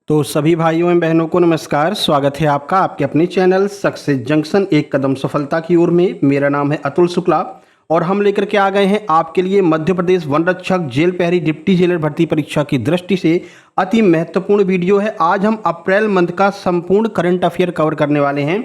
तो सभी भाइयों एवं बहनों को नमस्कार। स्वागत है आपका आपके अपने चैनल सक्सेस जंक्शन एक कदम सफलता की ओर में। मेरा नाम है अतुल शुक्ला और हम लेकर के आ गए हैं आपके लिए मध्य प्रदेश वन रक्षक जेल प्रहरी डिप्टी जेलर भर्ती परीक्षा की दृष्टि से अति महत्वपूर्ण वीडियो है। आज हम अप्रैल मंथ का संपूर्ण करंट अफेयर कवर करने वाले हैं।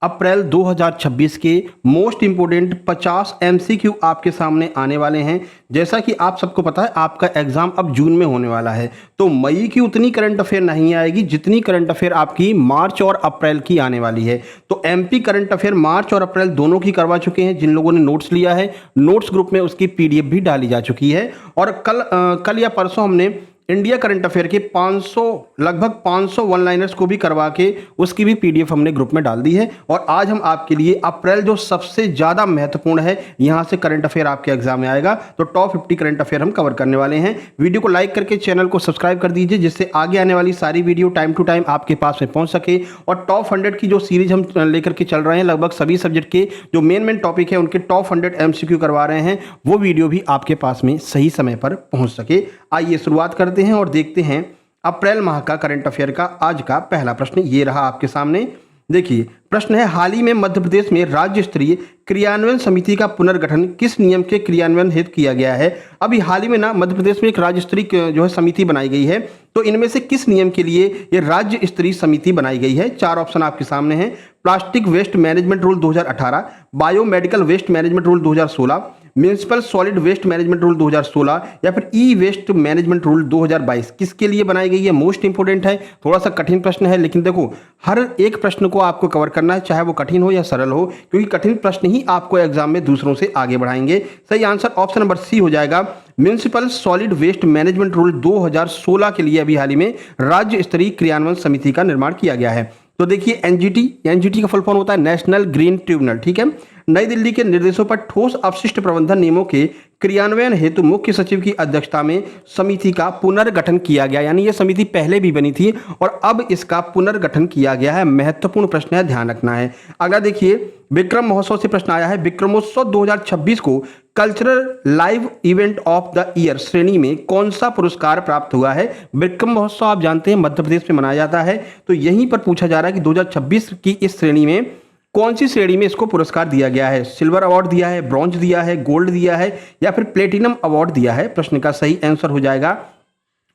अप्रैल 2026 के मोस्ट इंपोर्टेंट 50 एमसीक्यू आपके सामने आने वाले हैं। जैसा कि आप सबको पता है आपका एग्जाम अब जून में होने वाला है, तो मई की उतनी करंट अफेयर नहीं आएगी जितनी करंट अफेयर आपकी मार्च और अप्रैल की आने वाली है। तो एमपी करंट अफेयर मार्च और अप्रैल दोनों की करवा चुके हैं। जिन लोगों ने नोट्स लिया है, नोट्स ग्रुप में उसकी पीडीएफ भी डाली जा चुकी है। और कल या परसों हमने इंडिया करंट अफेयर के 500 लगभग 500 वन लाइनर्स को भी करवा के उसकी भी पीडीएफ हमने ग्रुप में डाल दी है। और आज हम आपके लिए अप्रैल जो सबसे ज़्यादा महत्वपूर्ण है, यहां से करंट अफेयर आपके एग्जाम में आएगा, तो टॉप 50 करंट अफेयर हम कवर करने वाले हैं। वीडियो को लाइक करके चैनल को सब्सक्राइब कर दीजिए, जिससे आगे आने वाली सारी वीडियो टाइम टू टाइम आपके पास में पहुंच सके। और टॉप 100 की जो सीरीज हम लेकर के चल रहे हैं, लगभग सभी सब्जेक्ट के जो मेन टॉपिक है उनके टॉप 100 एमसीक्यू करवा रहे हैं, वो वीडियो भी आपके पास में सही समय पर पहुंच सके। आइए शुरुआत करते हैं और देखते हैं अप्रैल माह का करंट अफेयर का। आज का पहला प्रश्न ये रहा आपके सामने। देखिए प्रश्न है, हाल ही में मध्य प्रदेश में राज्य स्तरीय क्रियान्वयन समिति का पुनर्गठन किस नियम के क्रियान्वयन हेतु किया गया है। अभी हाल ही में ना मध्य प्रदेश में एक राज्य स्तरीय जो है समिति बनाई गई है, तो इनमें से किस नियम के लिए ये राज्य स्तरीय समिति बनाई गई है। चार ऑप्शन आपके सामने हैं। Plastic waste management rule 2018, biomedical waste management rule 2016, municipal solid waste management rule 2016 या फिर ई वेस्ट मैनेजमेंट रूल 2022। किसके लिए बनाई गई है, मोस्ट इंपोर्टेंट है। थोड़ा सा कठिन प्रश्न है, लेकिन देखो हर एक प्रश्न को आपको कवर करना है, चाहे वो कठिन हो या सरल हो, क्योंकि कठिन प्रश्न ही आपको एग्जाम में दूसरों से आगे बढ़ाएंगे। सही आंसर ऑप्शन नंबर सी हो जाएगा। Municipal solid waste management rule 2016 के लिए अभी हाल ही में राज्य स्तरीय क्रियान्वयन समिति का निर्माण किया गया है। तो देखिए एनजीटी का फुल फॉर्म होता है नेशनल ग्रीन ट्रिब्यूनल, ठीक है। नई दिल्ली के निर्देशों पर ठोस अपशिष्ट प्रबंधन नियमों के क्रियान्वयन हेतु मुख्य सचिव की अध्यक्षता में समिति का पुनर्गठन किया गया। यानी यह समिति पहले भी बनी थी और अब इसका पुनर्गठन किया गया है। महत्वपूर्ण प्रश्न है, ध्यान रखना है। अगला देखिए विक्रम महोत्सव से प्रश्न आया है। विक्रमोत्सव 2026 को cultural live event of the year श्रेणी में कौन सा पुरस्कार प्राप्त हुआ है। विक्रम महोत्सव आप जानते हैं मध्य प्रदेश में मनाया जाता है, तो यहीं पर पूछा जा रहा है कि 2026 की इस श्रेणी में कौन सी श्रेणी में इसको पुरस्कार दिया गया है। सिल्वर अवार्ड दिया है, ब्रॉन्ज दिया है, गोल्ड दिया है या फिर प्लेटिनम अवार्ड दिया है। प्रश्न का सही आंसर हो जाएगा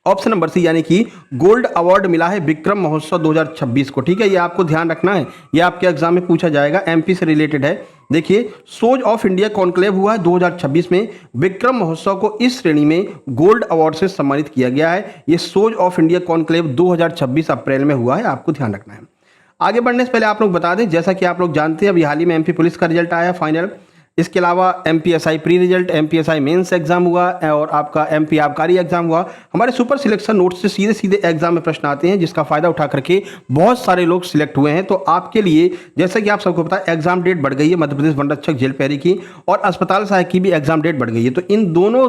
ऑप्शन नंबर सी, यानी कि गोल्ड अवार्ड मिला है विक्रम महोत्सव 2026 को। ठीक है, ये आपको ध्यान रखना है, ये आपके एग्जाम में पूछा जाएगा, एमपी से रिलेटेड है। देखिए सोज ऑफ इंडिया कॉन्क्लेव हुआ है 2026 में। विक्रम महोत्सव को इस श्रेणी में गोल्ड अवार्ड से सम्मानित किया गया है। ये सोज ऑफ इंडिया कॉन्क्लेव 2026 अप्रैल में हुआ है, आपको ध्यान रखना है। आगे बढ़ने से पहले आप लोग बता दें, जैसा कि आप लोग जानते हैं अभी हाल ही में एमपी पुलिस का रिजल्ट आया फाइनल। इसके अलावा MPSI pre result, MPSI mains exam हुआ और आपका एमपी आबकारी एग्जाम हुआ। हमारे सुपर सिलेक्शन नोट से सीधे सीधे एग्जाम में प्रश्न आते हैं, जिसका फायदा उठा करके बहुत सारे लोग सिलेक्ट हुए हैं। तो आपके लिए जैसा कि आप सबको पता है एग्जाम डेट बढ़ गई है मध्य प्रदेश वन रक्षक जेल प्रहरी की, और अस्पताल सहायक की भी एग्जाम डेट बढ़ गई है। तो इन दोनों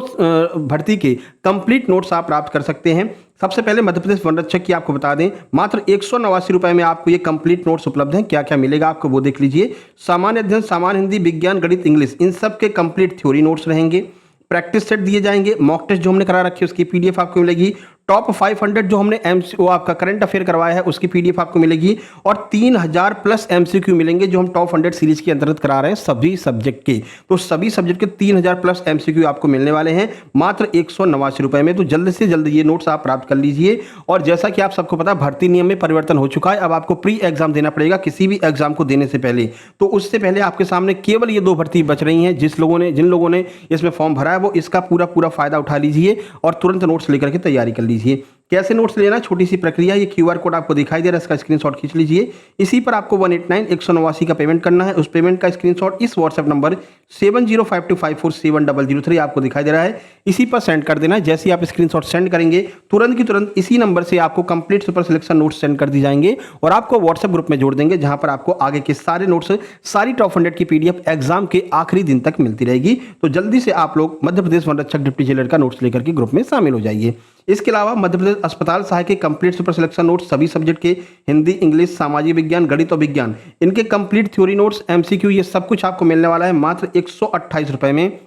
भर्ती के कंप्लीट नोट्स आप प्राप्त कर सकते हैं। सबसे पहले मध्य प्रदेश वन रक्षक की आपको बता दें, मात्र 189 रुपए में आपको ये कंप्लीट नोट्स उपलब्ध हैं। क्या क्या मिलेगा आपको वो देख लीजिए। सामान्य अध्ययन, सामान्य हिंदी, विज्ञान, गणित, इंग्लिश, इन सब के कंप्लीट थ्योरी नोट्स रहेंगे। प्रैक्टिस सेट दिए जाएंगे। मॉक टेस्ट जो हमने करा रखी है उसकी पीडीएफ आपको मिलेगी। टॉप 500 जो हमने आपका करंट अफेयर करवाया है उसकी पीडीएफ आपको मिलेगी। और 3000 प्लस एमसीक्यू मिलेंगे जो हम टॉप 100 सीरीज के अंतर्गत करा रहे हैं सभी सब्जेक्ट के। तो सभी सब्जेक्ट के 3000 प्लस एमसीक्यू आपको मिलने वाले हैं मात्र 189 रुपए में। तो जल्द से जल्द ये नोट्स आप प्राप्त कर लीजिए। और जैसा कि आप सबको पता है भर्ती नियम में परिवर्तन हो चुका है, अब आपको प्री एग्जाम देना पड़ेगा किसी भी एग्जाम को देने से पहले। तो उससे पहले आपके सामने केवल ये 2 भर्ती बच रही हैं। जिन लोगों ने इसमें फॉर्म भरा है वो इसका पूरा फायदा उठा लीजिए और तुरंत नोट्स लेकर के तैयारी कर लीजिए। कैसे नोट्स लेना, छोटी सी प्रक्रिया, ये क्यूआर कोड आपको दिखाई दे रहा है, इसका स्क्रीनशॉट खींच लीजिए। इसी पर आपको 189 का पेमेंट करना है। उस पेमेंट का स्क्रीनशॉट इस व्हाट्सएप नंबर 7052547003 आपको दिखाई दे रहा है, इसी पर सेंड कर देना है। जैसे ही आप स्क्रीनशॉट सेंड करेंगे तुरंत की तुरंत इसी नंबर से आपको complete super selection notes send कर दी जाएंगे और आपको व्हाट्सएप ग्रुप में जोड़ देंगे, जहां पर आपको आगे के सारे नोट्स, सारी टॉप 100 की पीडीएफ एग्जाम के आखिरी दिन तक मिलती रहेगी। तो जल्दी से आप लोग मध्य प्रदेश वन रक्षक डिप्टी जेलर का नोट्स लेकर के ग्रुप में शामिल हो जाइए। इसके अलावा मध्य प्रदेश अस्पताल सहायक के कंप्लीट सुपर सिलेक्शन नोट्स सभी सब्जेक्ट के, हिंदी, इंग्लिश, सामाजिक विज्ञान, गणित और विज्ञान, इनके कंप्लीट थ्योरी नोट्स, एमसीक्यू, ये सब कुछ आपको मिलने वाला है मात्र 128 रुपए में।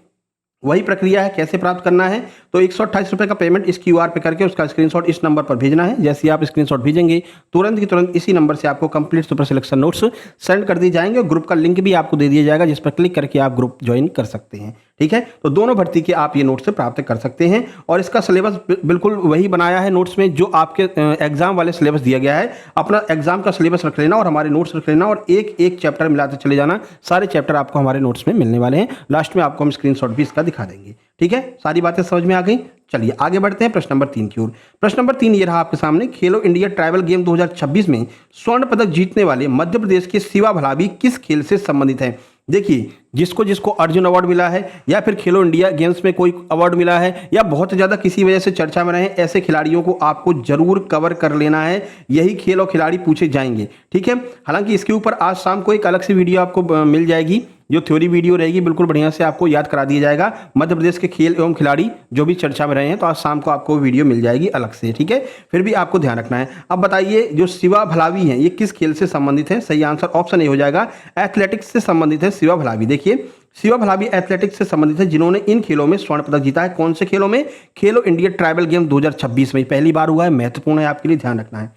वही प्रक्रिया है, कैसे प्राप्त करना है, तो 128 रुपये का पेमेंट इस क्यूआर पे करके उसका स्क्रीनशॉट इस नंबर पर भेजना है। जैसे ही आप स्क्रीनशॉट भेजेंगे तुरंत की तुरंत इसी नंबर से आपको complete super selection notes send कर दिए जाएंगे और ग्रुप का लिंक भी आपको दे दिया जाएगा जिस पर क्लिक करके आप ग्रुप ज्वाइन कर सकते हैं। ठीक है, तो दोनों भर्ती के आप ये नोट्स प्राप्त कर सकते हैं और इसका सिलेबस बिल्कुल वही बनाया है नोट्स में जो आपके एग्जाम वाले सिलेबस दिया गया है। अपना एग्जाम का सिलेबस रख लेना और हमारे नोट्स रख लेना और एक एक चैप्टर मिलाते चले जाना। सारे चैप्टर आपको हमारे नोट्स में मिलने वाले हैं। लास्ट में आपको हम स्क्रीनशॉट भी इसका दिखा देंगे। ठीक है, सारी बातें समझ में आ गई। चलिए आगे बढ़ते हैं प्रश्न नंबर 3 की ओर। प्रश्न नंबर 3 ये रहा आपके सामने, खेलो इंडिया ट्राइबल गेम 2026 में स्वर्ण पदक जीतने वाले मध्य प्रदेश के शिवा भलावी किस खेल से संबंधित हैं? देखिए, जिसको जिसको अर्जुन अवार्ड मिला है या फिर खेलो इंडिया गेम्स में कोई अवार्ड मिला है या बहुत ज़्यादा किसी वजह से चर्चा में रहे, ऐसे खिलाड़ियों को आपको जरूर कवर कर लेना है। यही खेल और खिलाड़ी पूछे जाएंगे। ठीक है, हालांकि इसके ऊपर आज शाम को एक अलग से वीडियो आपको मिल जाएगी, जो थ्योरी वीडियो रहेगी, बिल्कुल बढ़िया से आपको याद करा दिया जाएगा मध्य प्रदेश के खेल एवं खिलाड़ी जो भी चर्चा में रहे हैं। तो आज शाम को आपको वीडियो मिल जाएगी अलग से। ठीक है, फिर भी आपको ध्यान रखना है। अब बताइए, जो शिवा भलावी हैं ये किस खेल से संबंधित है? सही आंसर ऑप्शन ए हो जाएगा, एथलेटिक्स से संबंधित है शिवा भलावी। देखिए, शिवा भलावी एथलेटिक्स से संबंधित है जिन्होंने इन खेलों में स्वर्ण पदक जीता है। कौन से खेलों में? खेलो इंडिया ट्राइबल गेम 2026 में पहली बार हुआ है। महत्वपूर्ण है, आपके लिए ध्यान रखना है।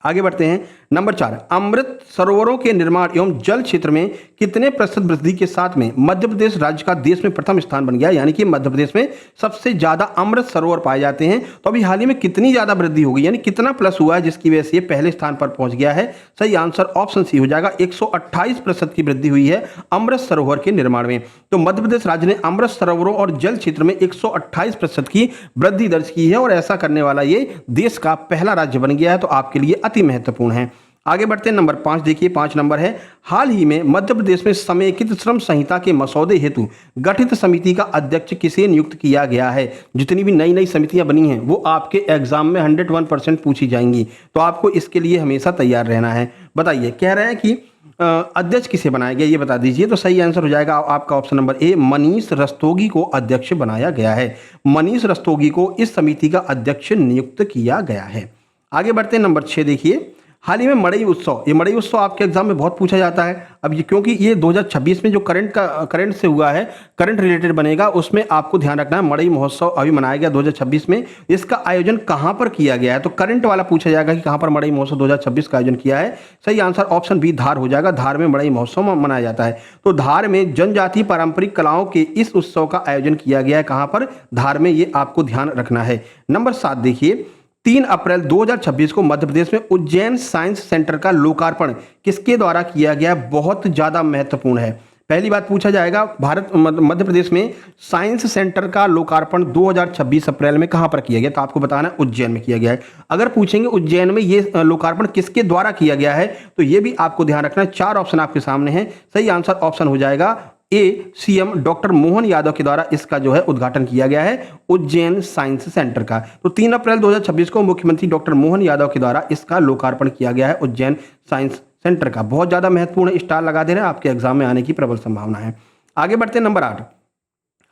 आगे बढ़ते हैं। नंबर 4, अमृत सरोवरों के निर्माण एवं जल क्षेत्र में कितने प्रतिशत वृद्धि के साथ में मध्य प्रदेश राज्य का देश में प्रथम स्थान बन गया? यानी कि मध्य प्रदेश में सबसे ज्यादा अमृत सरोवर पाए जाते हैं। तो अभी हाल ही में कितनी ज्यादा वृद्धि होगी, यानी कितना प्लस हुआ है जिसकी वजह से ये पहले स्थान पर पहुंच गया है? सही आंसर ऑप्शन सी हो जाएगा, 128% की वृद्धि हुई है अमृत सरोवर के निर्माण में। तो मध्य प्रदेश राज्य ने अमृत सरोवरों और जल क्षेत्र में 128% की वृद्धि दर्ज की है और ऐसा करने वाला ये देश का पहला राज्य बन गया है। तो आपके लिए अति महत्वपूर्ण है। आगे बढ़ते हैं। नंबर 5 देखिए, 5 नंबर है, हाल ही में मध्य प्रदेश में समेकित श्रम संहिता के मसौदे हेतु गठित समिति का अध्यक्ष किसे नियुक्त किया गया है? जितनी भी नई नई समितियां बनी हैं वो आपके एग्जाम में 101% पूछी जाएंगी, तो आपको इसके लिए हमेशा तैयार रहना है। बताइए, कह रहे हैं कि अध्यक्ष किसे बनाया गया, ये बता दीजिए। तो सही आंसर हो जाएगा आपका option number A, Manish Rastogi को अध्यक्ष बनाया गया है। मनीष रस्तोगी को इस समिति का अध्यक्ष नियुक्त किया गया है। आगे बढ़ते हैं। नंबर 6 देखिए, हाल ही में मड़ई उत्सव, ये मड़ई उत्सव आपके एग्जाम में बहुत पूछा जाता है। अब ये क्योंकि ये 2026 में जो करंट से हुआ है, करंट रिलेटेड बनेगा, उसमें आपको ध्यान रखना है। मड़ई महोत्सव अभी मनाया गया 2026 में, इसका आयोजन कहां पर किया गया है? तो करंट वाला पूछा जाएगा कि कहां पर मड़ई महोत्सव 2026 का आयोजन किया है। सही आंसर ऑप्शन बी, धार हो जाएगा। धार में मड़ई महोत्सव मनाया जाता है। तो धार में जनजातीय पारंपरिक कलाओं के इस उत्सव का आयोजन किया गया है। कहां पर? धार में। ये आपको ध्यान रखना है। नंबर 7 देखिए, 3 अप्रैल 2026 को मध्य प्रदेश में उज्जैन साइंस सेंटर का लोकार्पण किसके द्वारा किया गया? बहुत ज्यादा महत्वपूर्ण है। पहली बात पूछा जाएगा, भारत मध्य प्रदेश में साइंस सेंटर का लोकार्पण 2026 अप्रैल में कहां पर किया गया? तो आपको बताना है उज्जैन में किया गया है। अगर पूछेंगे उज्जैन में ये लोकार्पण किसके द्वारा किया गया है, तो ये भी आपको ध्यान रखना है। 4 ऑप्शन आपके सामने हैं। सही आंसर ऑप्शन हो जाएगा ए, सीएम डॉक्टर मोहन यादव के द्वारा इसका जो है उद्घाटन किया गया है, उज्जैन साइंस सेंटर का। तो 3 अप्रैल 2026 को मुख्यमंत्री डॉक्टर मोहन यादव के द्वारा इसका लोकार्पण किया गया है, उज्जैन साइंस सेंटर का। बहुत ज्यादा महत्वपूर्ण, स्टार लगा दे रहे हैं, आपके एग्जाम में आने की प्रबल संभावना है। आगे बढ़ते हैं। नंबर 8,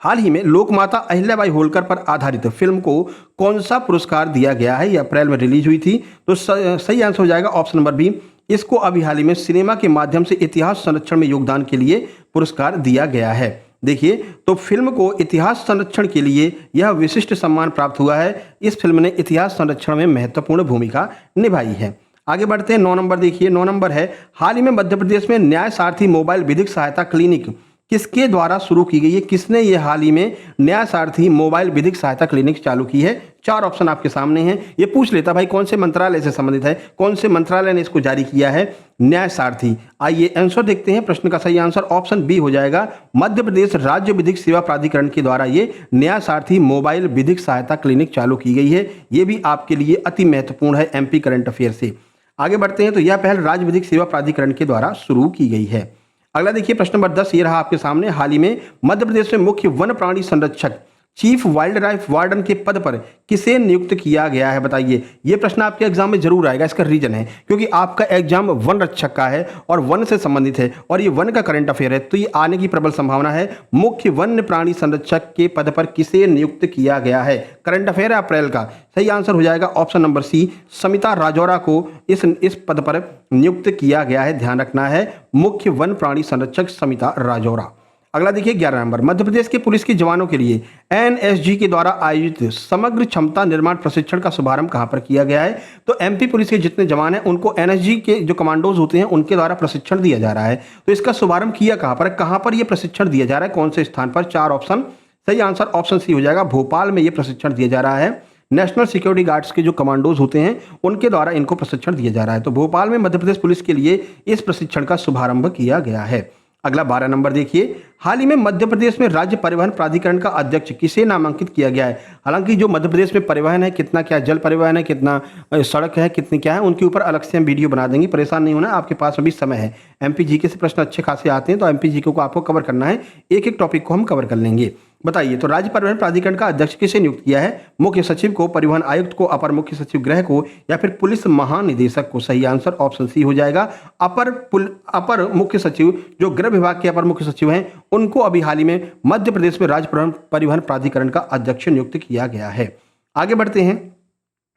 हाल ही में लोकमाता अहिल्याबाई होलकर पर आधारित फिल्म को कौन सा पुरस्कार दिया गया है? ये अप्रैल में रिलीज हुई थी। तो सही आंसर हो जाएगा ऑप्शन नंबर बी, इसको अभी हाल ही में सिनेमा के माध्यम से इतिहास संरक्षण में योगदान के लिए पुरस्कार दिया गया है। देखिए, तो फिल्म को इतिहास संरक्षण के लिए यह विशिष्ट सम्मान प्राप्त हुआ है। इस फिल्म ने इतिहास संरक्षण में महत्वपूर्ण भूमिका निभाई है। आगे बढ़ते हैं। 9 नंबर देखिए, 9 नंबर है, हाल ही में मध्य प्रदेश में न्याय सारथी मोबाइल विधिक सहायता क्लिनिक किसके द्वारा शुरू की गई है? किसने ये हाल ही में न्याय सारथी मोबाइल विधिक सहायता क्लिनिक चालू की है? 4 ऑप्शन आपके सामने हैं। ये पूछ लेता भाई कौन से मंत्रालय से संबंधित है, कौन से मंत्रालय ने इसको जारी किया है? न्याय सारथी। आइए आंसर देखते हैं। प्रश्न का सही आंसर ऑप्शन बी हो जाएगा, मध्य प्रदेश राज्य विधिक सेवा प्राधिकरण के द्वारा ये न्याय सारथी मोबाइल विधिक सहायता क्लिनिक चालू की गई है। ये भी आपके लिए अति महत्वपूर्ण है एमपी करंट अफेयर से। आगे बढ़ते हैं। तो यह पहल राज्य विधिक सेवा प्राधिकरण के द्वारा शुरू की गई है। अगला देखिए, प्रश्न नंबर 10 ये रहा आपके सामने, हाल ही में मध्य प्रदेश में मुख्य वन प्राणी संरक्षक चीफ वाइल्ड लाइफ वार्डन के पद पर किसे नियुक्त किया गया है? बताइए। ये प्रश्न आपके एग्जाम में जरूर आएगा। इसका रीजन है क्योंकि आपका एग्जाम वन रक्षक का है और वन से संबंधित है और ये वन का करंट अफेयर है, तो ये आने की प्रबल संभावना है। मुख्य वन्य प्राणी संरक्षक के पद पर किसे नियुक्त किया गया है? करंट अफेयर है अप्रैल का। सही आंसर हो जाएगा option number C, Samita Rajoura को इस पद पर नियुक्त किया गया है। ध्यान रखना है, मुख्य वन प्राणी संरक्षक समिता राजौरा। अगला देखिए 11 नंबर, मध्य प्रदेश के पुलिस के जवानों के लिए एनएसजी के द्वारा आयोजित समग्र क्षमता निर्माण प्रशिक्षण का शुभारंभ कहां पर किया गया है? तो एमपी पुलिस के जितने जवान हैं उनको एनएसजी के जो कमांडोज होते हैं उनके द्वारा प्रशिक्षण दिया जा रहा है। तो इसका शुभारंभ किया कहां पर, कहां पर यह प्रशिक्षण दिया जा रहा है, कौन से स्थान पर? 4 ऑप्शन। सही आंसर ऑप्शन सी हो जाएगा, भोपाल में यह प्रशिक्षण दिया जा रहा है। नेशनल सिक्योरिटी गार्ड्स के जो कमांडोज होते हैं उनके द्वारा इनको प्रशिक्षण दिया जा रहा है। तो भोपाल में मध्य प्रदेश पुलिस के लिए इस प्रशिक्षण का शुभारंभ किया गया है। अगला 12 नंबर देखिए, हाल ही में मध्य प्रदेश में राज्य परिवहन प्राधिकरण का अध्यक्ष किसे नामांकित किया गया है? हालांकि जो मध्य प्रदेश में परिवहन है, कितना क्या जल परिवहन है, कितना सड़क है, कितनी क्या है, उनके ऊपर अलग से हम वीडियो बना देंगे, परेशान नहीं होना, आपके पास अभी समय है। एमपी जीके से प्रश्न अच्छे खासे आते हैं तो एमपी जीके को आपको कवर करना है, एक एक टॉपिक को हम कवर कर लेंगे। बताइए, तो राज्य परिवहन प्राधिकरण का अध्यक्ष किसे नियुक्त किया है? मुख्य सचिव को, परिवहन आयुक्त को, अपर मुख्य सचिव गृह को, या फिर पुलिस महानिदेशक को? सही आंसर ऑप्शन सी हो जाएगा, अपर मुख्य सचिव, जो गृह विभाग के अपर मुख्य सचिव हैं उनको अभी हाल ही में मध्य प्रदेश में राज्य परिवहन प्राधिकरण का अध्यक्ष नियुक्त किया गया है। आगे बढ़ते हैं,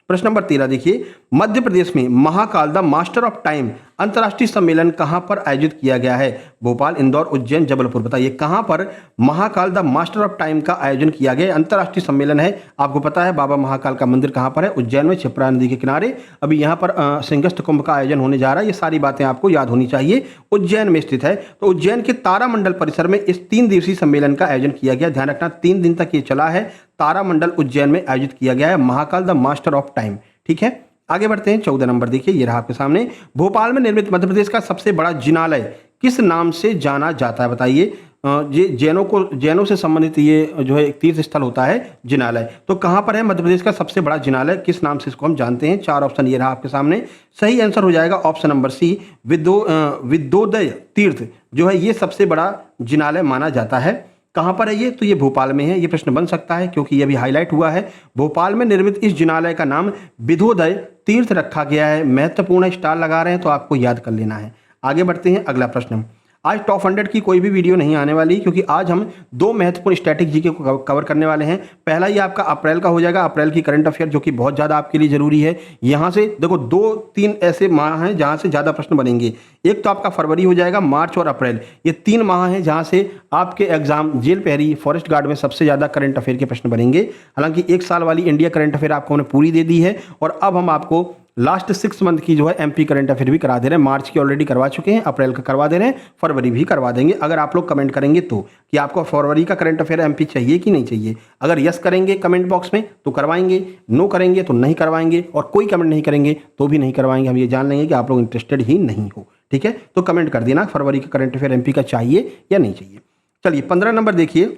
प्रश्न नंबर 13 देखिए, मध्य प्रदेश में Mahakal the master of time अंतर्राष्ट्रीय सम्मेलन कहां पर आयोजित किया गया है? भोपाल, इंदौर, उज्जैन, जबलपुर। बताइए कहां पर Mahakal the master of time का आयोजन किया गया? अंतर्राष्ट्रीय सम्मेलन है, आपको पता है बाबा महाकाल का मंदिर कहां पर है? उज्जैन में, क्षिप्रा नदी के किनारे। अभी यहां पर सिंहस्थ कुंभ का आयोजन होने जा रहा है, ये सारी बातें आपको याद होनी चाहिए। उज्जैन में स्थित है, तो उज्जैन के तारामंडल परिसर में इस 3 दिवसीय सम्मेलन का आयोजन किया गया। ध्यान रखना 3 दिन तक ये चला है, तारामंडल उज्जैन में आयोजित किया गया है, Mahakal the master of time. ठीक है, आगे बढ़ते हैं, 14 नंबर देखिए, ये रहा आपके सामने, भोपाल में निर्मित मध्य प्रदेश का सबसे बड़ा जिनालय किस नाम से जाना जाता है? बताइए, ये जैनों से संबंधित ये जो है एक तीर्थ स्थल होता है जिनालय, तो कहां पर है मध्य प्रदेश का सबसे बड़ा जिनालय, किस नाम से इसको हम जानते हैं? 4 ऑप्शन ये रहा आपके सामने, सही आंसर हो जाएगा ऑप्शन नंबर सी, विद्योदय तीर्थ जो है ये सबसे बड़ा जिनालय माना जाता है। कहां पर है ये? तो ये भोपाल में है। ये प्रश्न बन सकता है क्योंकि ये भी हाईलाइट हुआ है। भोपाल में निर्मित इस जिनालय का नाम विद्योदय तीर्थ रखा गया है। महत्वपूर्ण स्टार लगा रहे हैं तो आपको याद कर लेना है। आगे बढ़ते हैं, अगला प्रश्न। आज टॉप 100 की कोई भी वीडियो नहीं आने वाली क्योंकि आज हम 2 महत्वपूर्ण स्टैटिक जीके को कवर करने वाले हैं। पहला ये आपका अप्रैल का हो जाएगा, अप्रैल की करंट अफेयर जो कि बहुत ज़्यादा आपके लिए जरूरी है। यहाँ से देखो 2-3 ऐसे माह हैं जहाँ से ज़्यादा प्रश्न बनेंगे। एक तो आपका फरवरी हो जाएगा, मार्च और अप्रैल, ये 3 माह हैं जहाँ से आपके एग्जाम जेल पहरी, फॉरेस्ट गार्ड में सबसे ज़्यादा करंट अफेयर के प्रश्न बनेंगे। हालांकि 1 साल वाली इंडिया करंट अफेयर आपको हमने पूरी दे दी है और अब हम आपको लास्ट 6 मंथ की जो है एमपी करंट अफेयर भी करा दे रहे हैं। मार्च की ऑलरेडी करवा चुके हैं, अप्रैल का करवा दे रहे हैं, फरवरी भी करवा देंगे। अगर आप लोग कमेंट करेंगे तो कि आपको फरवरी का करंट अफेयर एमपी चाहिए कि नहीं चाहिए। अगर यस करेंगे कमेंट बॉक्स में तो करवाएंगे, नो करेंगे तो नहीं करवाएंगे, और कोई कमेंट नहीं करेंगे तो भी नहीं करवाएंगे। हम ये जान लेंगे कि आप लोग इंटरेस्टेड ही नहीं हो। ठीक है, तो कमेंट कर देना फरवरी का करंट अफेयर एमपी का चाहिए या नहीं चाहिए। चलिए 15 नंबर देखिए,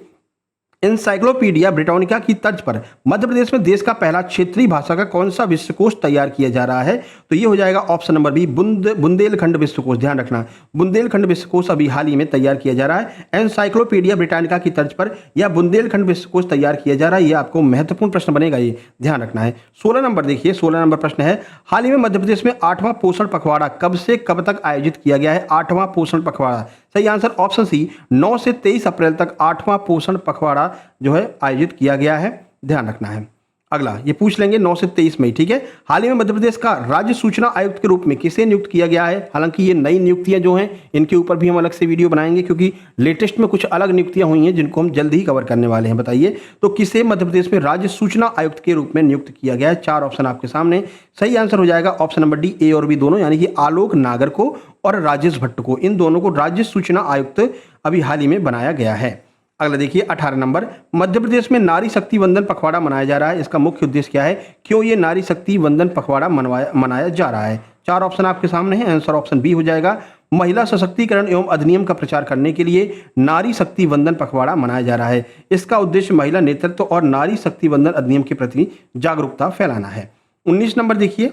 एनसाइक्लोपीडिया ब्रिटानिका की तर्ज पर मध्य प्रदेश में देश का पहला क्षेत्रीय भाषा का कौन सा विश्वकोश तैयार किया जा रहा है? तो ये हो जाएगा ऑप्शन नंबर बी, बुंदेलखंड विश्वकोश। ध्यान रखना, बुंदेलखंड विश्वकोश अभी हाल ही में तैयार किया जा रहा है। एनसाइक्लोपीडिया ब्रिटानिका की तर्ज पर या बुंदेलखंड विश्वकोश तैयार किया जा रहा है, ये आपको महत्वपूर्ण प्रश्न बनेगा, ये ध्यान रखना है। 16 नंबर देखिए, 16 नंबर प्रश्न है, हाल ही में मध्य प्रदेश में 8वां पोषण पखवाड़ा कब से कब तक आयोजित किया गया है? 8वां पोषण पखवाड़ा, सही आंसर ऑप्शन सी, 9 से 23 अप्रैल तक 8वां पोषण पखवाड़ा जो है आयोजित किया गया है। ध्यान रखना है। अगला ये पूछ लेंगे 9 से 23 मई। ठीक है, हाल ही में मध्य प्रदेश का राज्य सूचना आयुक्त के रूप में किसे नियुक्त किया गया है? हालांकि ये नई नियुक्तियां जो हैं इनके ऊपर भी हम अलग से वीडियो बनाएंगे क्योंकि लेटेस्ट में कुछ अलग नियुक्तियां हुई हैं जिनको हम जल्द ही कवर करने वाले हैं। बताइए तो किसे मध्य प्रदेश में राज्य सूचना आयुक्त के रूप में नियुक्त किया गया है? 4 ऑप्शन आपके सामने, सही आंसर हो जाएगा ऑप्शन नंबर डी, ए और बी दोनों, यानी कि आलोक नागर को और राजेश भट्ट को, इन दोनों को राज्य सूचना आयुक्त अभी हाल ही में बनाया गया है। अगला देखिए 18 नंबर, मध्य प्रदेश में नारी शक्ति वंदन पखवाड़ा मनाया जा रहा है, इसका मुख्य उद्देश्य क्या है? क्यों ये नारी शक्ति वंदन पखवाड़ा मनाया जा रहा है? 4 ऑप्शन आपके सामने हैं, आंसर ऑप्शन बी हो जाएगा, महिला सशक्तिकरण एवं अधिनियम का प्रचार करने के लिए नारी शक्ति वंदन पखवाड़ा मनाया जा रहा है। इसका उद्देश्य महिला नेतृत्व और नारी शक्ति वंदन अधिनियम के प्रति जागरूकता फैलाना है। 19 नंबर देखिए,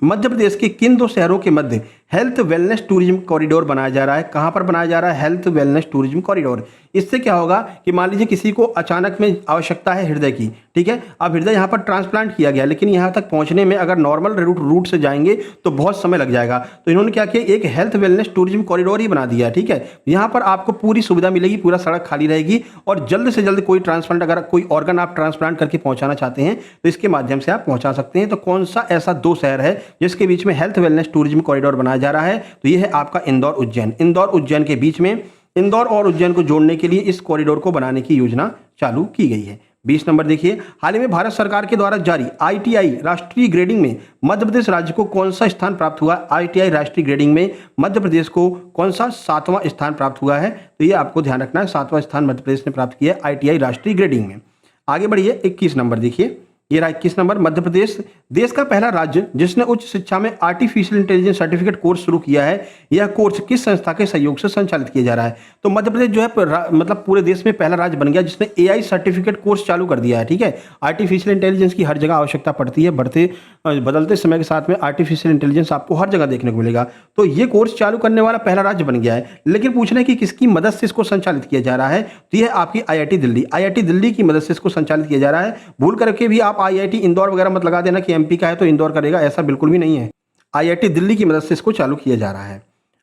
मध्य प्रदेश के किन 2 शहरों के मध्य हेल्थ वेलनेस टूरिज्म कॉरिडोर बनाया जा रहा है? कहां पर बनाया जा रहा है हेल्थ वेलनेस टूरिज्म कॉरिडोर? इससे क्या होगा कि मान लीजिए किसी को अचानक में आवश्यकता है हृदय की, ठीक है, अब हृदय यहां पर ट्रांसप्लांट किया गया लेकिन यहां तक पहुंचने में अगर नॉर्मल रूट से जाएंगे तो बहुत समय लग जाएगा। तो इन्होंने क्या किया, एक हेल्थ वेलनेस टूरिज्म कॉरिडोर ही बना दिया। ठीक है, यहां पर आपको पूरी सुविधा मिलेगी, पूरा सड़क खाली रहेगी और जल्द से जल्द कोई ट्रांसप्लांट, अगर कोई ऑर्गन आप ट्रांसप्लांट करके पहुंचाना चाहते हैं तो इसके माध्यम से आप पहुंचा सकते हैं। तो कौन सा ऐसा 2 शहर है जिसके बीच में हेल्थ वेलनेस टूरिज्म कॉरिडोर बनाया जा रहा है? तो ये है आपका इंदौर उज्जैन। इंदौर उज्जैन के बीच में इंदौर और उज्जैन को जोड़ने के लिए इस कॉरिडोर को बनाने की योजना चालू की गई है। 20 नंबर देखिए, हाल ही में भारत सरकार के द्वारा जारी ITI राष्ट्रीय ग्रेडिंग में मध्य प्रदेश राज्य को कौन सा स्थान प्राप्त हुआ? ITI राष्ट्रीय ग्रेडिंग में मध्य प्रदेश को कौन सा 7वां स्थान प्राप्त हुआ है? तो ये आपको ध्यान रखना है, 7वां स्थान मध्य प्रदेश ने प्राप्त किया है ITI राष्ट्रीय ग्रेडिंग में। आगे बढ़िए, 21 नंबर देखिए, ये रहा 21 नंबर। मध्य प्रदेश देश का पहला राज्य जिसने उच्च शिक्षा में आर्टिफिशियल इंटेलिजेंस सर्टिफिकेट कोर्स शुरू किया है। यह कोर्स किस संस्था के सहयोग से संचालित किया जा रहा है? तो मध्य प्रदेश जो है मतलब पूरे देश में पहला राज्य बन गया जिसने AI सर्टिफिकेट कोर्स चालू कर दिया है। ठीक है, आर्टिफिशियल इंटेलिजेंस की हर जगह आवश्यकता पड़ती है, बदलते समय के साथ में आर्टिफिशियल इंटेलिजेंस आपको हर जगह देखने को मिलेगा। तो ये कोर्स चालू करने वाला पहला राज्य बन गया है। लेकिन पूछना है कि किसकी मदद से इसको संचालित किया जा रहा है? तो यह आपकी IIT दिल्ली की मदद से इसको संचालित किया जा रहा है। भूल करके भी आप IIT इंदौर वगैरह मत लगा देना कि MP का है तो इंदौर करेगा, ऐसा बिल्कुल भी नहीं है। IIT दिल्ली की मदद से इसको चालू किया जा रहा है।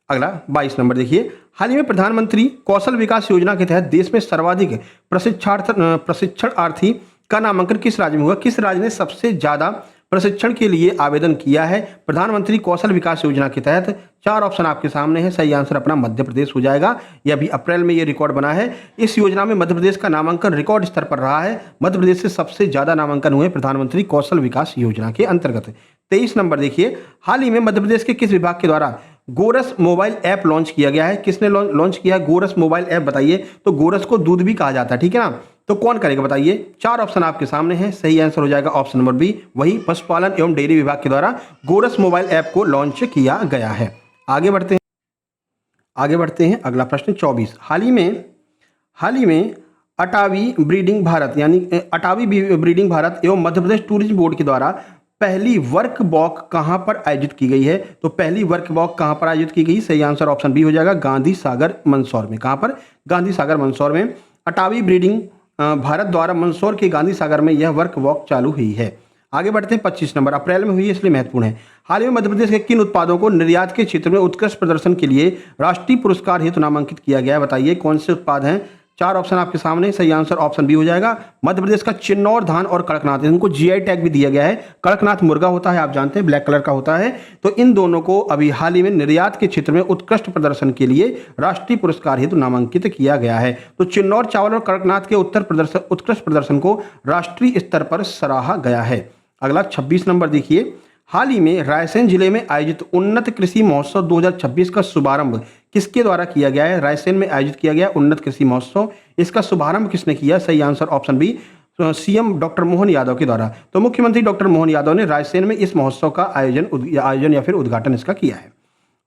अगला 22 नंबर देखिए, हाल ही में प्रधानमंत्री कौशल विकास योजना के तहत देश में सर्वाधिक प्रशिक्षणार्थी का नामांकन किस राज्य में हुआ? किस राज्य ने सबसे ज्यादा प्रशिक्षण के लिए आवेदन किया है प्रधानमंत्री कौशल विकास योजना के तहत? 4 ऑप्शन आपके सामने है, सही आंसर अपना मध्य प्रदेश हो जाएगा। यह अभी अप्रैल में ये रिकॉर्ड बना है। इस योजना में मध्य प्रदेश का नामांकन रिकॉर्ड स्तर पर रहा है। मध्य प्रदेश से सबसे ज्यादा नामांकन हुए प्रधानमंत्री कौशल विकास योजना के अंतर्गत। 23 नंबर देखिए, हाल ही में मध्य प्रदेश के किस विभाग के द्वारा गोरस मोबाइल ऐप लॉन्च किया गया है? किसने लॉन्च किया है गोरस मोबाइल ऐप? बताइए। तो गोरस को दूध भी कहा जाता है, ठीक है ना? तो कौन करेगा बताइए? 4 ऑप्शन आपके सामने हैं, सही आंसर हो जाएगा ऑप्शन नंबर बी। वही पशुपालन एवं डेयरी विभाग के द्वारा गोरस मोबाइल ऐप को लॉन्च किया गया है। आगे बढ़ते हैं। अगला प्रश्न 24, हाल ही में अटावी ब्रीडिंग भारत एवं मध्य प्रदेश टूरिज्म बोर्ड के द्वारा पहली वर्क वॉक कहां पर आयोजित की गई है? तो पहली वर्क वॉक कहां पर आयोजित की गई? सही आंसर ऑप्शन बी हो जाएगा, गांधी सागर मंदसौर में। कहां पर? गांधी सागर मंदसौर में। अटावी ब्रीडिंग भारत द्वारा मंदसौर के गांधी सागर में यह वर्क वॉक चालू हुई है। आगे बढ़ते हैं, 25 नंबर, अप्रैल में हुई है इसलिए महत्वपूर्ण है। हाल ही में मध्य प्रदेश के किन उत्पादों को निर्यात के क्षेत्र में उत्कृष्ट प्रदर्शन के लिए राष्ट्रीय पुरस्कार हेतु नामांकित किया गया है? बताइए कौन से उत्पाद हैं? 4 ऑप्शन आपके सामने, सही आंसर ऑप्शन बी हो जाएगा। मध्य प्रदेश का चिन्नौर धान और कड़कनाथ, इनको GI टैग भी दिया गया है। कड़कनाथ मुर्गा होता है, आप जानते हैं, ब्लैक कलर का होता है। तो इन दोनों को अभी हाल ही में निर्यात के क्षेत्र में उत्कृष्ट प्रदर्शन के लिए राष्ट्रीय पुरस्कार हेतु नामांकित किया गया है। तो चिन्नौर चावल और कड़कनाथ के उत्कृष्ट प्रदर्शन को राष्ट्रीय स्तर पर सराहा गया है। अगला 26 नंबर देखिए, हाल ही में रायसेन जिले में आयोजित उन्नत कृषि महोत्सव 2026 का शुभारंभ किसके द्वारा किया गया है? रायसेन में आयोजित किया गया उन्नत कृषि महोत्सव, इसका शुभारंभ किसने किया? सही answer option B, CM doctor Mohan Yadav के द्वारा। तो मुख्यमंत्री डॉक्टर मोहन यादव ने रायसेन में इस महोत्सव का आयोजन या फिर उद्घाटन इसका किया है।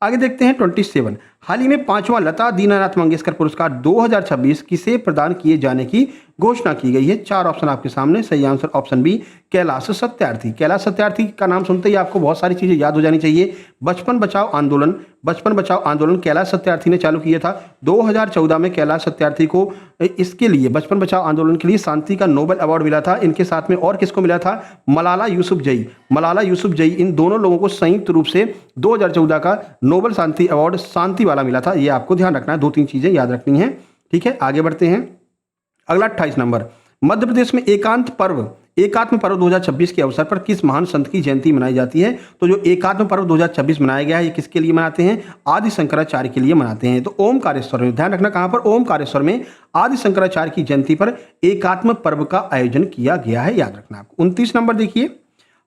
आगे देखते हैं 27, हाल ही में 5वां लता दीनानाथ मंगेशकर पुरस्कार 2026 किसे प्रदान किए जाने की घोषणा की गई है? 4 ऑप्शन आपके सामने, सही answer option B, Kailash Satyarthi. Kailash Satyarthi का नाम सुनते ही आपको बहुत सारी चीजें याद हो जानी चाहिए। बचपन बचाओ आंदोलन कैलाश सत्यार्थी ने चालू किया था। 2014 में कैलाश सत्यार्थी को इसके लिए, बचपन बचाओ आंदोलन के लिए शांति का नोबेल अवार्ड मिला था। इनके साथ में और किसको मिला था? मलाला यूसुफजई। इन दोनों लोगों को संयुक्त रूप से 2014 का नोबेल शांति अवार्ड शांति वाला मिला था। ये आपको ध्यान रखना है, 2-3 चीजें याद रखनी है, ठीक है? आगे बढ़ते हैं। अगला 28 नंबर, मध्य प्रदेश में एकात्म पर्व 2026 के अवसर पर किस महान संत की जयंती मनाई जाती है? तो जो एकात्म पर्व 2026 मनाया गया है, ये किसके लिए मनाते हैं? आदि शंकराचार्य के लिए मनाते हैं। तो ओमकारेश्वर में, ध्यान रखना कहां पर? ओमकारेश्वर में आदि शंकराचार्य की जयंती पर एकात्म पर्व का आयोजन किया गया है, याद रखना आपको। 29 नंबर देखिए,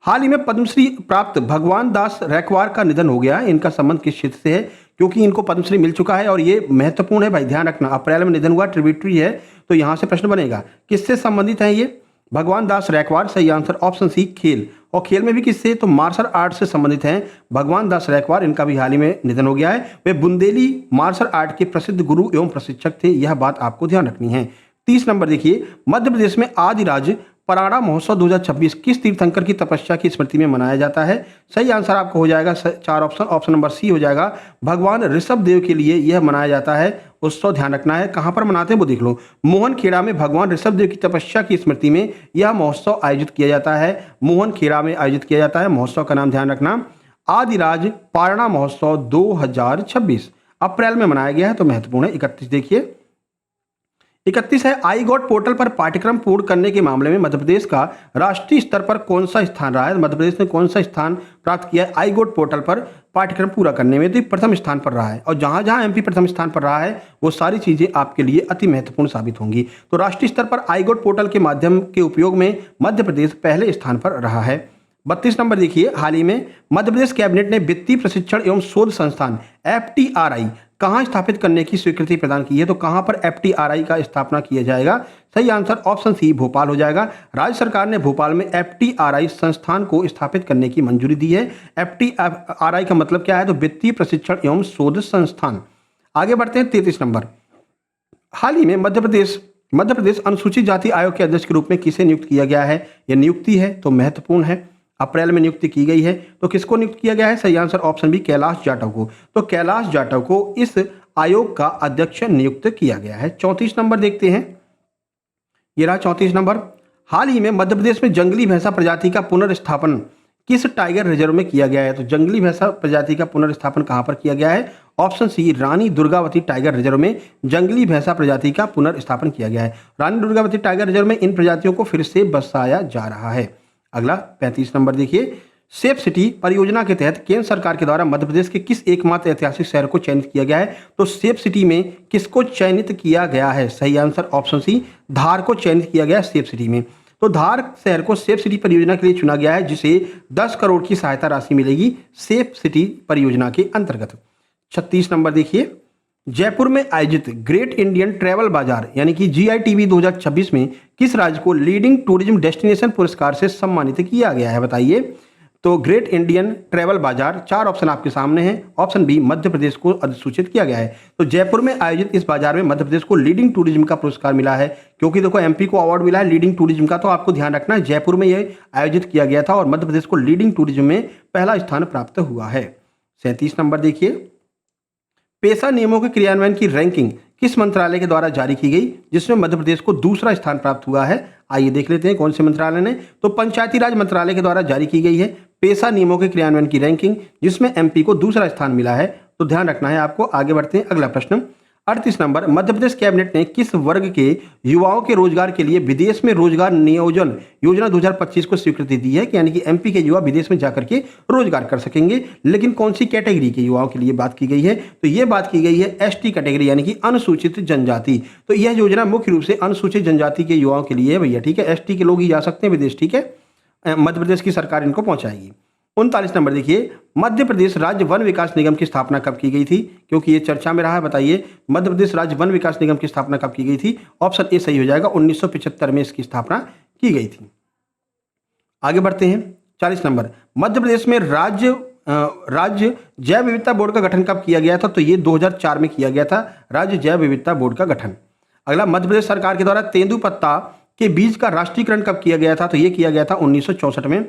हाल ही में पद्मश्री प्राप्त भगवान दास रैकवार का निधन हो गया है। इनका संबंध किस क्षेत्र से है? क्योंकि इनको पद्मश्री मिल चुका है और ये महत्वपूर्ण है भाई, ध्यान रखना। अप्रैल में निधन हुआ, ट्रिब्यूटरी है, तो यहां से प्रश्न बनेगा किससे संबंधित है ये? भगवान दास रैकवार, सही आंसर ऑप्शन सी, खेल। और खेल में भी किससे? तो मार्शल आर्ट से संबंधित हैं भगवान दास रैकवार। इनका भी हाल ही में निधन हो गया है। वे बुंदेली मार्शल आर्ट के प्रसिद्ध गुरु एवं प्रशिक्षक थे, यह बात आपको ध्यान रखनी है। 30 नंबर देखिए, मध्य प्रदेश में आदिराज पराड़ा महोत्सव 2026 किस तीर्थंकर की तपस्या की स्मृति में मनाया जाता है? सही आंसर आपको हो जाएगा 4 ऑप्शन नंबर सी हो जाएगा, भगवान ऋषभ देव के लिए यह मनाया जाता है उत्सव। ध्यान रखना है कहां पर मनाते हैं वो देख लो। मोहनखेड़ा में भगवान ऋषभ देव की तपस्या की स्मृति में यह महोत्सव आयोजित किया जाता है। मोहनखेड़ा में आयोजित किया जाता है। महोत्सव का नाम ध्यान रखना, आदिराज पारणा महोत्सव 2026 अप्रैल में मनाया गया है, तो महत्वपूर्ण है। 31 देखिए, 31 है, आई गॉट पोर्टल पर पाठ्यक्रम पूर्ण करने के मामले में मध्य प्रदेश का राष्ट्रीय स्तर पर कौन सा स्थान रहा है। मध्य प्रदेश ने कौन सा स्थान प्राप्त किया है आई गॉट पोर्टल पर पाठ्यक्रम पूरा करने में, तो ये प्रथम स्थान पर रहा है। और जहां जहां एमपी प्रथम स्थान पर रहा है वो सारी चीजें आपके लिए अति महत्वपूर्ण साबित होंगी। तो राष्ट्रीय स्तर पर आई गॉट पोर्टल के माध्यम के उपयोग में मध्य प्रदेश पहले स्थान पर रहा है। 32 नंबर देखिए, हाल ही में मध्य प्रदेश कैबिनेट ने वित्तीय प्रशिक्षण एवं शोध संस्थान FTRI कहां स्थापित करने की स्वीकृति प्रदान की है। तो कहां पर FTRI का स्थापना किया जाएगा। सही आंसर ऑप्शन सी भोपाल हो जाएगा। राज्य सरकार ने भोपाल में FTRI संस्थान को स्थापित करने की मंजूरी दी है। FTRI का मतलब क्या है, तो वित्तीय प्रशिक्षण एवं शोध संस्थान। आगे बढ़ते हैं 33 नंबर, हाल ही में मध्य प्रदेश अनुसूचित जाति आयोग के अध्यक्ष के रूप में किसे नियुक्त किया गया है। यह नियुक्ति है तो महत्वपूर्ण है, अप्रैल में नियुक्ति की गई है। तो किसको नियुक्त किया गया है, सही answer option B Kailash Jatav को। तो कैलाश जाटव को इस आयोग का अध्यक्ष नियुक्त किया गया है। 34 नंबर देखते हैं, ये रहा 34 नंबर, हाल ही में मध्य प्रदेश में जंगली भैंसा प्रजाति का पुनर्स्थापन किस टाइगर रिजर्व में किया गया है। तो जंगली भैंसा प्रजाति का पुनर्स्थापन कहां पर किया गया है, option C Rani Durgavati tiger reserve में जंगली भैंसा प्रजाति का पुनर्स्थापन किया गया है। रानी दुर्गावती टाइगर रिजर्व में इन प्रजातियों को फिर से बसाया जा रहा है। अगला 35 नंबर देखिए, सेफ सिटी परियोजना के तहत केंद्र सरकार के द्वारा मध्य प्रदेश के किस एकमात्र ऐतिहासिक शहर को चयनित किया गया है। तो सेफ सिटी में किसको चयनित किया गया है, सही आंसर ऑप्शन सी धार को चयनित किया गया है सेफ सिटी में। तो धार शहर को सेफ सिटी परियोजना के लिए चुना गया है, जिसे 10 करोड़ की सहायता राशि मिलेगी सेफ सिटी परियोजना के अंतर्गत। 36 नंबर देखिए, जयपुर में आयोजित ग्रेट इंडियन ट्रैवल बाजार यानी कि GITB 2026 में किस राज्य को लीडिंग टूरिज्म डेस्टिनेशन पुरस्कार से सम्मानित किया गया है, बताइए। तो ग्रेट इंडियन ट्रैवल बाजार, 4 ऑप्शन आपके सामने हैं। ऑप्शन बी मध्य प्रदेश को अधिसूचित किया गया है। तो जयपुर में आयोजित इस बाजार में मध्य प्रदेश को लीडिंग टूरिज्म का पुरस्कार मिला है, क्योंकि देखो MP को अवार्ड मिला है लीडिंग टूरिज्म का, तो आपको ध्यान रखना है जयपुर में यह आयोजित किया गया था और मध्य प्रदेश को लीडिंग टूरिज्म में पहला स्थान प्राप्त हुआ है। 37 नंबर देखिए, पेशा नियमों के क्रियान्वयन की रैंकिंग किस मंत्रालय के द्वारा जारी की गई, जिसमें मध्य प्रदेश को दूसरा स्थान प्राप्त हुआ है। आइए देख लेते हैं कौन से मंत्रालय ने। तो पंचायती राज मंत्रालय के द्वारा जारी की गई है पेशा नियमों के क्रियान्वयन की रैंकिंग, जिसमें MP को दूसरा स्थान मिला है। तो ध्यान रखना है आपको। आगे बढ़ते हैं, अगला प्रश्न 38 नंबर, मध्य प्रदेश कैबिनेट ने किस वर्ग के युवाओं के रोजगार के लिए विदेश में रोजगार नियोजन योजना 2025 को स्वीकृति दी है, कि यानी कि MP के युवा विदेश में जाकर के रोजगार कर सकेंगे। लेकिन कौन सी कैटेगरी के युवाओं के लिए बात की गई है, तो यह बात की गई है ST कैटेगरी यानी कि अनुसूचित जनजाति। तो यह योजना मुख्य रूप से अनुसूचित जनजाति के युवाओं के लिए है भैया, ठीक है। ST के लोग ही जा सकते हैं विदेश, ठीक है। मध्य प्रदेश की सरकार इनको पहुंचाएगी। 39 नंबर देखिए, मध्य प्रदेश राज्य वन विकास निगम की स्थापना कब की गई थी, क्योंकि ये चर्चा में रहा है, बताइए। मध्य प्रदेश राज्य वन विकास निगम की स्थापना कब की गई थी, ऑप्शन ए सही हो जाएगा, 1975 में इसकी स्थापना की गई थी। आगे बढ़ते हैं, 40 नंबर, मध्य प्रदेश में राज्य जैव विविधता बोर्ड का गठन कब किया गया था, तो ये 2004 में किया गया था राज्य जैव विविधता बोर्ड का गठन। अगला, मध्य प्रदेश सरकार के द्वारा तेंदुपत्ता के बीज का राष्ट्रीयकरण कब किया गया था, तो ये किया गया था 1964 में।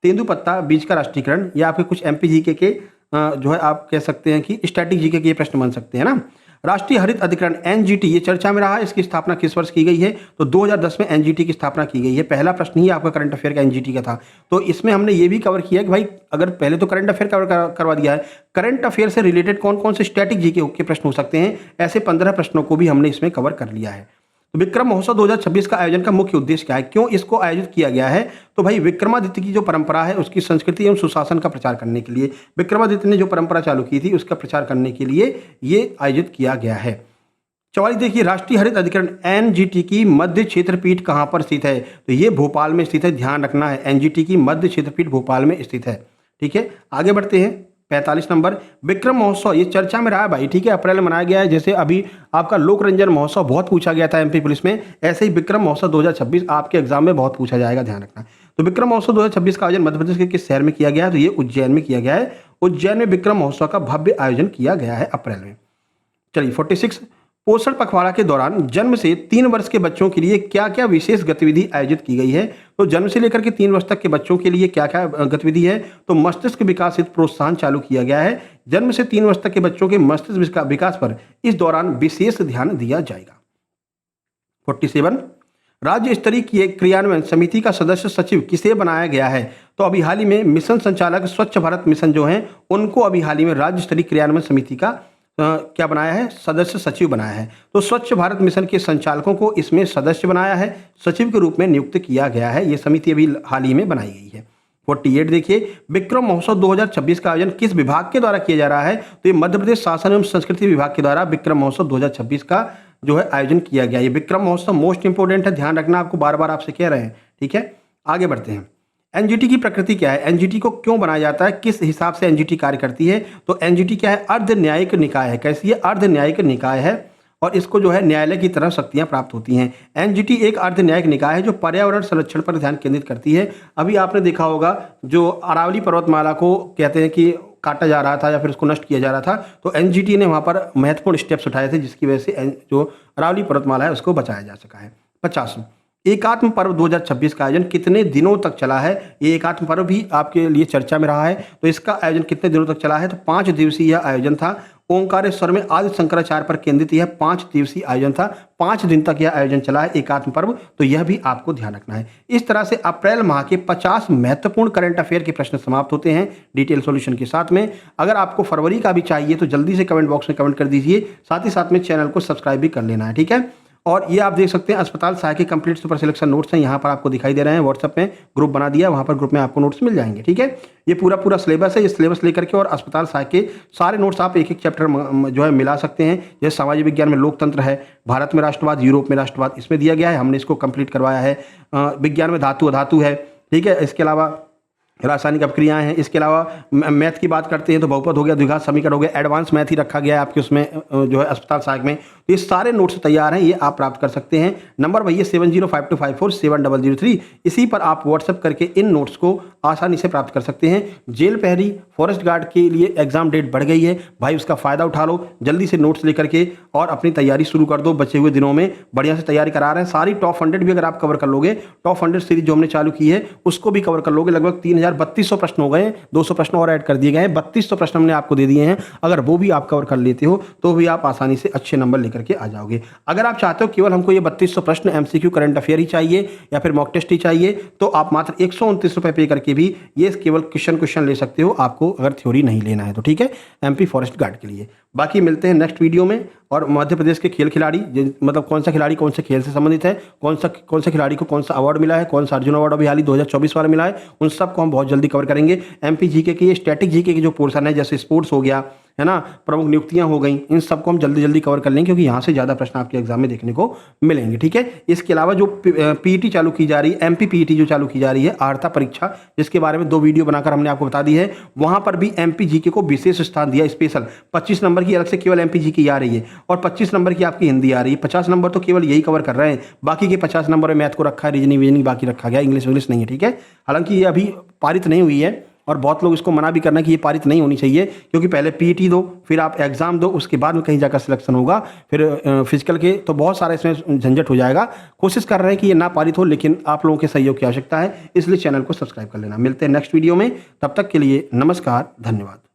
तेंदुपत्ता बीज का राष्ट्रीयकरण, या आपके कुछ MP GK के जो है आप कह सकते हैं कि स्टैटिक GK के ये प्रश्न बन सकते हैं ना। राष्ट्रीय हरित अधिकरण NGT ये चर्चा में रहा है, इसकी स्थापना किस वर्ष की गई है, तो 2010 में NGT की स्थापना की गई है। पहला प्रश्न ही आपका करंट अफेयर का NGT का था, तो इसमें हमने ये भी कवर किया कि भाई अगर पहले तो करंट अफेयर कवर करवा दिया है, करंट अफेयर से रिलेटेड कौन कौन से स्टैटिक GK के प्रश्न हो सकते हैं, ऐसे 15 प्रश्नों को भी हमने इसमें कवर कर लिया है। तो विक्रम महोत्सव 2026 का आयोजन का मुख्य उद्देश्य क्या है, क्यों इसको आयोजित किया गया है, तो भाई विक्रमादित्य की जो परंपरा है उसकी संस्कृति एवं सुशासन का प्रचार करने के लिए, विक्रमादित्य ने जो परंपरा चालू की थी उसका प्रचार करने के लिए ये आयोजित किया गया है। 44 देखिए, राष्ट्रीय हरित अधिकरण NGT की मध्य क्षेत्रपीठ कहां पर स्थित है, तो ये भोपाल में स्थित है, ध्यान रखना है। NGT की मध्य क्षेत्रपीठ भोपाल में स्थित है, ठीक है। आगे बढ़ते हैं, 45 नंबर, विक्रम महोत्सव ये चर्चा में रहा है भाई, ठीक है। अप्रैल में मनाया गया है, जैसे अभी आपका लोक रंजन महोत्सव बहुत पूछा गया था MP पुलिस में, ऐसे ही विक्रम महोत्सव 2026 आपके एग्जाम में बहुत पूछा जाएगा, ध्यान रखना। तो विक्रम महोत्सव 2026 का आयोजन मध्य प्रदेश के किस शहर में किया गया है, तो ये उज्जैन में किया गया है। उज्जैन में विक्रम महोत्सव का भव्य आयोजन किया गया है अप्रैल में। चलिए 46, पोषण पखवाड़ा के दौरान जन्म से 3 वर्ष के बच्चों के लिए क्या क्या विशेष गतिविधि आयोजित की गई है, तो जन्म से लेकर के 3 वर्ष तक के बच्चों के लिए क्या क्या गतिविधि है, तो मस्तिष्क विकास हित प्रोत्साहन चालू किया गया है। जन्म से 3 वर्ष तक के बच्चों के मस्तिष्क विकास पर इस दौरान विशेष ध्यान दिया जाएगा। 47, राज्य स्तरीय क्रियान्वयन समिति का सदस्य सचिव किसे बनाया गया है, तो अभी हाल ही में मिशन संचालक स्वच्छ भारत मिशन जो है उनको अभी हाल ही में राज्य स्तरीय क्रियान्वयन समिति का क्या बनाया है, सदस्य सचिव बनाया है। तो स्वच्छ भारत मिशन के संचालकों को इसमें सदस्य बनाया है, सचिव के रूप में नियुक्त किया गया है। ये समिति अभी हाल ही में बनाई गई है। 48 देखिए, विक्रम महोत्सव 2026 का आयोजन किस विभाग के द्वारा किया जा रहा है? तो ये मध्य प्रदेश शासन एवं संस्कृति विभाग के द्वारा विक्रम महोत्सव 2026 का जो है आयोजन किया गया। ये विक्रम महोत्सव मोस्ट इंपोर्टेंट है, ध्यान रखना, आपको बार बार आपसे कह रहे हैं। ठीक है, आगे बढ़ते हैं। एनजीटी की प्रकृति क्या है? एनजीटी को क्यों बनाया जाता है? किस हिसाब से एनजीटी कार्य करती है? तो एनजीटी क्या है? अर्ध न्यायिक निकाय है। कैसी है? अर्ध न्यायिक निकाय है और इसको जो है न्यायालय की तरह शक्तियां प्राप्त होती हैं। एनजीटी एक अर्ध न्यायिक निकाय है जो पर्यावरण संरक्षण पर ध्यान केंद्रित करती है। अभी आपने देखा होगा जो अरावली पर्वतमाला को कहते हैं कि काटा जा रहा था या फिर उसको नष्ट किया जा रहा था, तो एनजीटी ने वहां पर महत्वपूर्ण स्टेप्स उठाए थे जिसकी वजह से जो अरावली पर्वतमाला है उसको बचाया जा सका है। 50 एकात्म पर्व 2026 का आयोजन कितने दिनों तक चला है? ये एकात्म पर्व भी आपके लिए चर्चा में रहा है। तो इसका आयोजन कितने दिनों तक चला है? तो 5 दिवसीय यह आयोजन था। ओंकारेश्वर में आदि शंकराचार्य पर केंद्रित यह 5 दिवसीय आयोजन था। 5 दिन तक यह आयोजन चला है एकात्म पर्व, तो यह भी आपको ध्यान रखना है। इस तरह से अप्रैल माह के 50 महत्वपूर्ण करंट अफेयर के प्रश्न समाप्त होते हैं डिटेल सॉल्यूशन के साथ में। अगर आपको फरवरी का भी चाहिए तो जल्दी से कमेंट बॉक्स में कमेंट कर दीजिए, साथ ही साथ में चैनल को सब्सक्राइब भी कर लेना है। ठीक है, और ये आप देख सकते हैं अस्पताल सहायक के कंप्लीट सुपर सिलेक्शन नोट्स हैं, यहाँ पर आपको दिखाई दे रहे हैं। व्हाट्सएप में ग्रुप बना दिया, वहाँ पर ग्रुप में आपको नोट्स मिल जाएंगे। ठीक है, ये पूरा सिलेबस है। ये सिलेबस लेकर के और अस्पताल सहायक के सारे नोट्स आप एक एक चैप्टर जो है मिला सकते हैं। जैसे सामाजिक विज्ञान में लोकतंत्र है, भारत में राष्ट्रवाद, यूरोप में राष्ट्रवाद, इसमें दिया गया है, हमने इसको कंप्लीट करवाया है। विज्ञान में धातु अधातु है। ठीक है, इसके अलावा रासायनिक अपक्रियाएं हैं। इसके अलावा मैथ की बात करते हैं तो बहुपद हो गया, द्विघात समीकरण हो गया, एडवांस मैथ ही रखा गया है आपके उसमें जो है अस्पताल सहायक में। तो ये सारे नोट्स तैयार हैं, ये आप प्राप्त कर सकते हैं। नंबर वही है 7052547003। इसी पर आप व्हाट्सएप करके इन नोट्स को आसानी से प्राप्त कर सकते हैं। जेल प्रहरी, फॉरेस्ट गार्ड के लिए एग्जाम डेट बढ़ गई है भाई, उसका फायदा उठा लो, जल्दी से नोट्स लेकर के और अपनी तैयारी शुरू कर दो। बचे हुए दिनों में बढ़िया से तैयारी करा रहे हैं। सारी टॉप 100 भी अगर आप कवर कर लोगे, टॉप 100 सीरीज जो हमने चालू की है उसको भी कवर कर लोगे, लगभग 3200 प्रश्न हो गए, 200 प्रश्न और ऐड कर दिए गए हैं, 3200 प्रश्न हमने आपको दे दिए हैं। अगर वो भी आप कवर कर लेते हो तो भी आप आसानी से अच्छे नंबर लेकर के आ जाओगे। अगर आप चाहते हो केवल हमको ये 3200 प्रश्न एमसीक्यू करंट अफेयर ही चाहिए या फिर मॉक टेस्ट ही चाहिए, तो आप मात्र 129 रुपए पे करके भी ये केवल क्वेश्चन ले सकते हो, आपको अगर थ्योरी नहीं लेना है तो। ठीक है, एमपी फॉरेस्ट गार्ड के लिए। बाकी मिलते हैं नेक्स्ट वीडियो में। और मध्य प्रदेश के खेल खिलाड़ी, मतलब कौन सा खिलाड़ी कौन से खेल से संबंधित है, कौन सा खिलाड़ी को कौन सा अवार्ड मिला है, कौन सा अर्जुन अवार्ड अभी हाल ही 2024 वाला मिला है, उन सब को हम बहुत जल्दी कवर करेंगे। एमपी जीके की ये स्टैटिक जीके की जो पोर्शन है, जैसे स्पोर्ट्स हो गया है ना, प्रमुख नियुक्तियां हो गई, इन सबको हम जल्दी कवर कर लेंगे क्योंकि यहाँ से ज़्यादा प्रश्न आपके एग्जाम में देखने को मिलेंगे। ठीक है, इसके अलावा जो पीईटी चालू की जा रही है, एमपी पीईटी जो चालू की जा रही है, आर्ता परीक्षा, जिसके बारे में 2 वीडियो बनाकर हमने आपको बता दी है, वहाँ पर भी एमपी जीके को विशेष स्थान दिया स्पेशल। 25 नंबर की अलग से केवल एमपी जीके आ रही है और 25 नंबर की आपकी हिंदी आ रही है। 50 नंबर तो केवल यही कवर कर रहे हैं, बाकी के 50 नंबर में मैथ को रखा है, रीजनिंग बाकी रखा गया, इंग्लिश नहीं है। ठीक है, हालांकि ये अभी पारित नहीं हुई है और बहुत लोग इसको मना भी करना कि ये पारित नहीं होनी चाहिए, क्योंकि पहले पीईटी दो, फिर आप एग्जाम दो, उसके बाद में कहीं जाकर सिलेक्शन होगा, फिर फिजिकल के, तो बहुत सारा इसमें झंझट हो जाएगा। कोशिश कर रहे हैं कि ये ना पारित हो, लेकिन आप लोगों के सहयोग की आवश्यकता है, इसलिए चैनल को सब्सक्राइब कर लेना। मिलते हैं नेक्स्ट वीडियो में, तब तक के लिए नमस्कार, धन्यवाद।